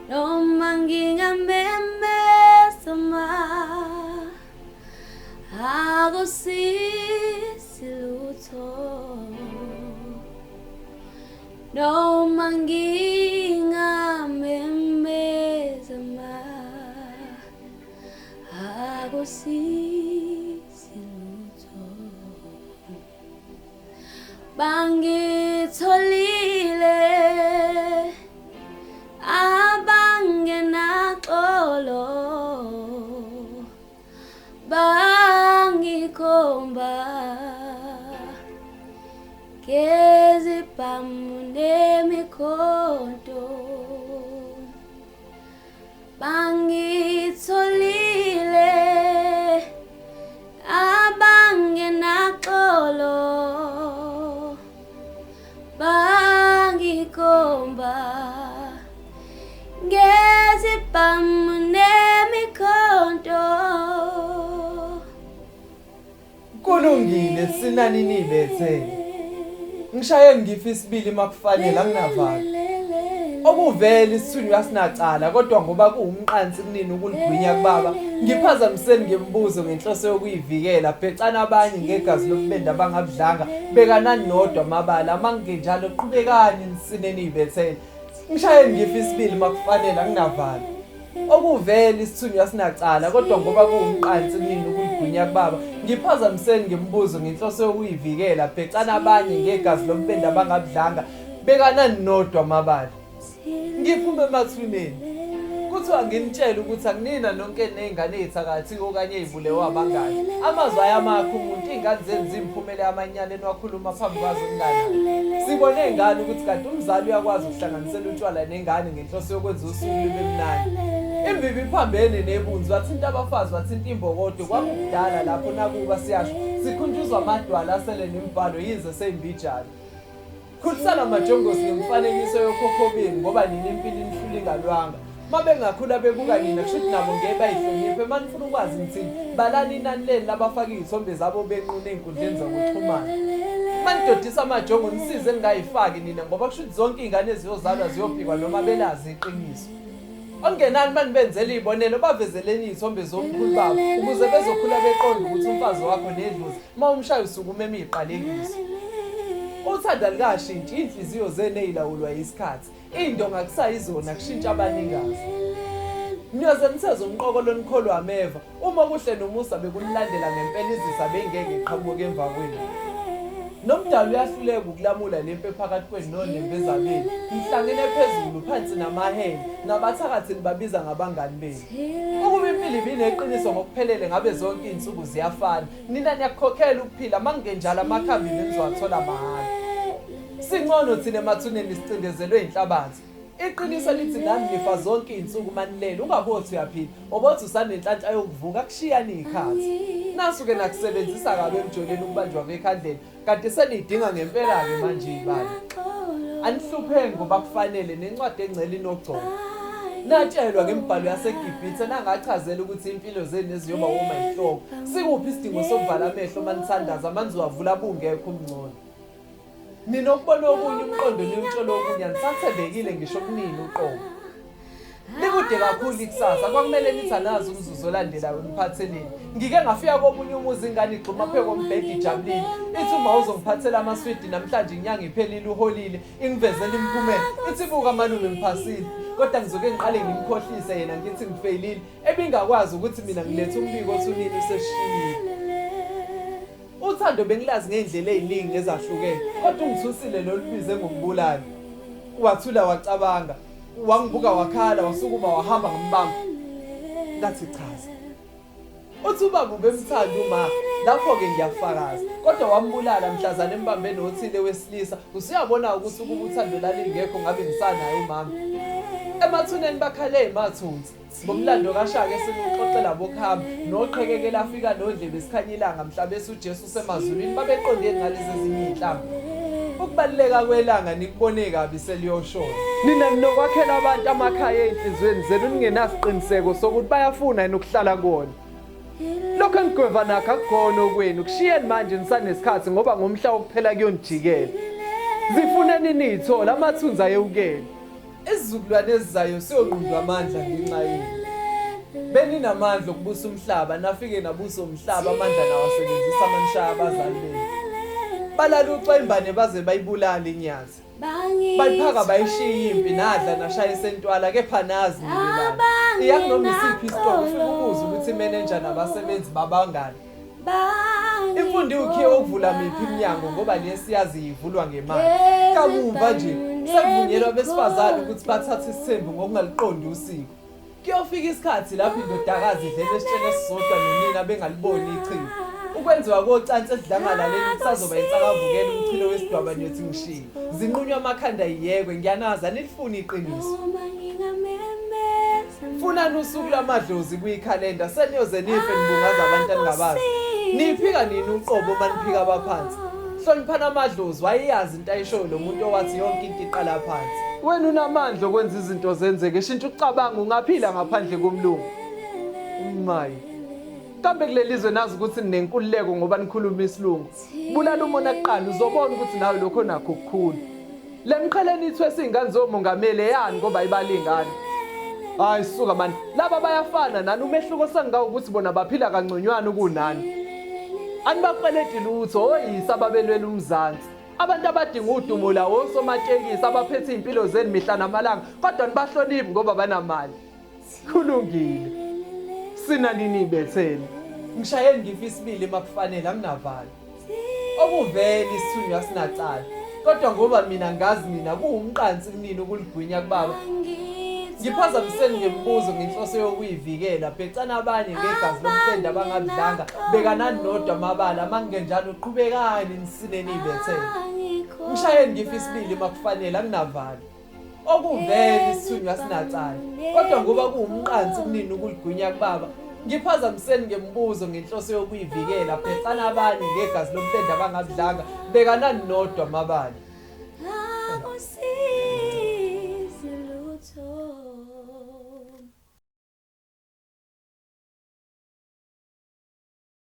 noma ngingamemezama akusisi lutho noma ngingamemezama akusisi lutho bangitholile abangenaxolo bangikhomba ngezibhamu nemikhonto bangitholile abangenaxolo bangikhomba ngezibhamu nemikhonto. Kulungile sinani nibethele. Ngishaye ngifa isibili makufanele anginavala. Okuvela isithunywa sinacala kodwa ngoba kuwumqansi kunini ukuligwinya kubaba ngiphazamiseni ngembuzo ngenhloso yokuyivikela bhecana abanye ngegazi lokubenda abangabudlanga bekanani nodwa amabala mangenjalo qhubekani nisineni ibethele. Ngishaye ngifa isibili makufanele anginavala. Okuvela isithunywa sinacala kodwa ngoba kuwumqansi kunini ukuligwinya kubaba ngiphazamiseni ngembuzo ngenhloso yokuyivikela bhecana abanye ngegazi lokubenda abangabudlanga bekanani nodwa amabala. Ngiphume emathuneni kuthiwa nginitshela ukuthi akunina nonke nezingane ezithakathi okanye ezibulewe abangani amazwi ayamakho umuntu ingane zenza imphumela yamanyana enwakhuluma phambi kwazo ngane sibone ngane ukuthi kanti umzali uyakwazi ukuhlanganisela utshwala nengane ngenhloso yokwenza usuku lube mnandi imbibi iphambene nebunzi bathinta abafazi bathinta imbokodo kwakudala lapho nakuba siyasho sikhunjuzwa amadwala asele nemibhalo yize seyimbijana. Khulisana majongosi ngemfanekiso yokhokho ngoba nini impilo inhluli ngalwanga mabengakhula bebuka nina kushuthi nabo ngeke bayihloniphe manifuna ukwazi ngithini balani inani leni labafaka izithombe zabo benqune ezinkundleni zokuxhumana manidodisa amajongo nisize ningayifaki nina ngoba kushuthi zonke izingane eziyozalwa ziyophikwa noma belazi iqiniso. Ongenani manibenzela izibonelo bavezeleni izithombe zomkhulu babo ukuze bezokhula beqonda ukuthi umfazi wakho nedlozi mawumshaya usukuma emiqalekiso. Uthanda likashintshi inhliziyo zene ezilawulwa isikhathi indonga kusayizona kushintsha abaningazi. Niyoze nisezo umqokolo nikholwa ameva uma kuhle nomusa bekunlandela ngempela izisa bengeke iqhamuke emva kwenu. Nomdala uyahluleka ukulamula lempe phakathi kwenu nonembe ezabeni nihlangene phezulu phansi namahele nabathakathini babiza ngabangani benu. Ukuba impilo ibineqiniso ngokuphelele ngabe zonke izinsuku ziyafana nina niyakhokhela ukuphila mangenjalo amakhambi nizowathola mahhala. Singcono thina emathuneni sicindezelwe inhlabathi. Iqiniso lithi nami nifa zonke izinsuku manilele ungabothi uyaphila obothi usanenhlanhla yokuvuka kushiyana izikhathi. Nasuke nakusebenzisa kabe emjoleni ukubanjwa kwekhandlela kanti senidinga ngempela ke manje ibali. Anihlupheki ngoba kufanele nencwadi engcela inogcobo. Natshelwa ngembhalo yaseGibhithe nangachazela ukuthi impilo zenu eziyoba uma inhloko. Sikuphi isidingo sokuvala amehlo manithandaza manzi wavula abungekho umngcono. Nina okubona okunye umqondo niwutshela okunye anisathembekile ngisho kunini uqobo. Likude kakhulu ikusasa kwakumele nithi anazi umzuzu olandelayo niphatheleni. Ngike ngafika komunye umuzi ingane igxuma phe kombhedi ijabulile. Ithi uma uzongiphathela amaswidi namhlanje inyanga iphelile uholile ingivezela imphumela. Ithi buka malume ngiphasile kodwa ngizoke ngiqale ngimkhohlise yena ngithi ngifailile ebingakwazi ukuthi mina ngilethe umbiko othunini useshiyile. Uthando bengilazi ngendlela eziningi ezahlukene kodwa ungithusile lolubize ngokubulala. Wathula wacabanga wangibuka wakhala wasukuma wahamba ngombamba ngathi chaza. Uthi ubaba ubemthanda uma lapho ke ngiyafakaza kodwa wambulala mhlazana embambeni othile wesilisa usuyabona ukuthi ukuba uthando lalingekho ngabe ngisanayo umama. Emathuneni bakhale emathunzi bomlando kaShaka esikuxoxela bokuhamba noqhekekela afika nodlebe sikhanyilanga mhla bese uJesu semazulwini babeqonde ngalezi ezinye inhlamba. Ukubaluleka kwelanga nikubone kabi seliyoshona. Nina ninokwakhela abantu amakhaya ezinhlizweni zenu ningenasiqiniseko sokuthi bayafuna yini ukuhlala kuona. Lokho engigweva nakho akukhona okwenu kushiyeni manje nisanesikhathi ngoba ngomhla wokuphela kuyonijikela. Zifuneni nithola amathunzi ayewukele. Isizukulwane ezizayo siyonqundwa amandla ngenxa yenu. Beninamandla okubusa umhlaba nafike nabuso umhlaba amandla nawasebenzisa amanishaya abazali benu. Balala uxembane baze bayibulala inyazi. Bayiphaka bayishiya impi nadla nashaya esentwala kepha nazi nibelana. Iyakunoma isiphi isitoko ufike ukuze ukuthi imanager nabasebenzi babangane. Imfundo iwukhiye ukuvula miphi iminyango ngoba lesiyazi ivulwa ngemali. Kamuva nje sekuvunyelwa besifazane ukuthi bathathe isithembu ngokungaliqondi usiko. Kuyofika isikhathi lapho indodakazi idlele esitshele esisodwa nonina bengaliboni ichibi. Ukwenziwa kocansi esidlangalaleni kusazoba insakavukela umchilo wesidwaba nyothi ngishiye. Zinqunywa amakhanda yiyekwe ngiyanaza nilifuna iqiniso. Funani usuku lamadlozi kuyikhalenda seniyoze nife nibungaza abantu aningabazi. Niphika nini uqobo maniphika abaphansi. Hloniphana amadlozi wayeyazi into ayishoyo lo muntu owathi yonke into iqala phansi. Wena unamandla okwenza izinto zenzeke shintsha ucabanga ungaphila ngaphandle komlungu. Umayi. Kambe kulelizwe nazi ukuthi ninenkululeko ngoba nikhuluma isilungu. Bulala umona kuqala uzobona ukuthi nawe lokho nakho ukukhulu. Lemqheleni ithwe singane zomongameli yani ngoba ibalingani. Hayi suka man. Laba bayafana nani umehluko sangawo ukuthi bona baphila kangconywana kunani. Anibaqeleti lutho oyisa ababelwela umzansi. Abantu abadinga udumo lawo osomatekisi abaphethe impilo zeni mihla namalanga kodwa nibahloniphi ngoba banamali. Kulungile. Sina nini ibetheni. Ngishayeni ngifisa ibili makufanele anginavali. Okuvela isithunywa sinacala. Kodwa ngoba mina ngazi mina kuwumqansi kunini ukuligwinya kubaba. Ngiphazamiseni ngembuzo ngenhloso yokuyivikela phecana abanye ngegazi lomfenda abangabidlanga bekanani nodwa amabala mangenjalo uqhubekani nisineni ibetheni. Ngishayeni ngifisa ibili makufanele anginavali. Okuvela isithunywa sinacala. Kodwa ngoba kuwumqansi kunini ukuligwinya kubaba. Ngiphazamiseni ngembuzo ngenhloso yokuyivikela phecana abanye ngegazi lomfenda abangabidlanga bekanani nodwa amabala.